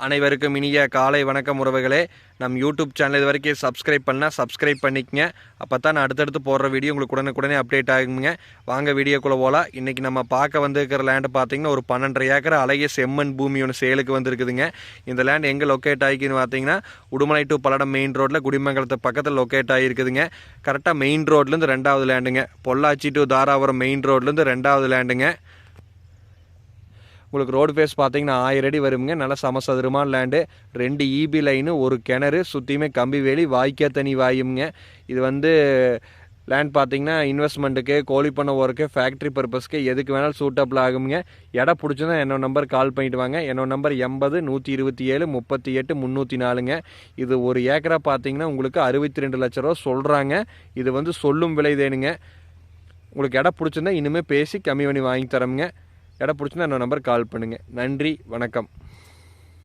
அனைவருக்கும் இனிய காலை வணக்கம் உறவுகளே. நம் யூடியூப் சேனல் இது வரைக்கும் சப்ஸ்கிரைப் பண்ணால் சப்ஸ்கிரைப் பண்ணிக்கங்க. அப்போ தான் நான் அடுத்தடுத்து போடுற வீடியோ உங்களுக்கு உடனுக்குடனே அப்டேட் ஆகுங்க. வாங்க வீடியோக்குள்ளே போகலாம். இன்றைக்கி நம்ம பார்க்க வந்துருக்கிற லேண்டு பார்த்திங்கன்னா ஒரு 12.5 ஏக்கர் அழகிய செம்மண் பூமி ஒன்று சேலுக்கு வந்துருக்குதுங்க. இந்த லேண்ட் எங்கே லொக்கேட் ஆகிக்குன்னு பார்த்தீங்கன்னா உடுமலை டு பல்லடம் மெயின் ரோட்டில் குடிமங்கலத்து பக்கத்தில் லொக்கேட் ஆகிருக்குதுங்க. கரெக்டாக மெயின் ரோட்லேருந்து 2வது லேண்டுங்க. பொள்ளாச்சி டு தாராபுரம் மெயின் ரோட்லேருந்து 2வது லேண்டுங்க. உங்களுக்கு ரோடு ஃபேஸ் பார்த்தீங்கன்னா 1000 அடி வருங்க. நல்லா சமசதுரமான லேண்டு. 2 இபி லைனு, ஒரு கிணறு, சுற்றியுமே கம்பி வேலி, வாய்க்கா தனி வாயுங்க. இது லேண்ட் பார்த்தீங்கன்னா இன்வெஸ்ட்மெண்ட்டுக்கு, கோழி பண்ண ஒர்க்கு, ஃபேக்ட்ரி பர்பஸ்க்கு எதுக்கு வேணாலும் சூட்டபிள் ஆகுங்க. இடம் பிடிச்சதான் என்னோட நம்பர் கால் பண்ணிட்டு வாங்க. என்னோட நம்பர் 80 127 38 304ங்க. இது ஒரு ஏக்கரா பார்த்தீங்கன்னா உங்களுக்கு 62 லட்ச ரூபா சொல்கிறாங்க. இது சொல்லும் விலை தேனுங்க. உங்களுக்கு இடம் பிடிச்சிருந்தா இன்னுமே பேசி கம்மி பண்ணி வாங்கி தரோமுங்க. இடம் பிடிச்சிருந்தா என்னோட நம்பர் கால் பண்ணுங்கள். நன்றி, வணக்கம்.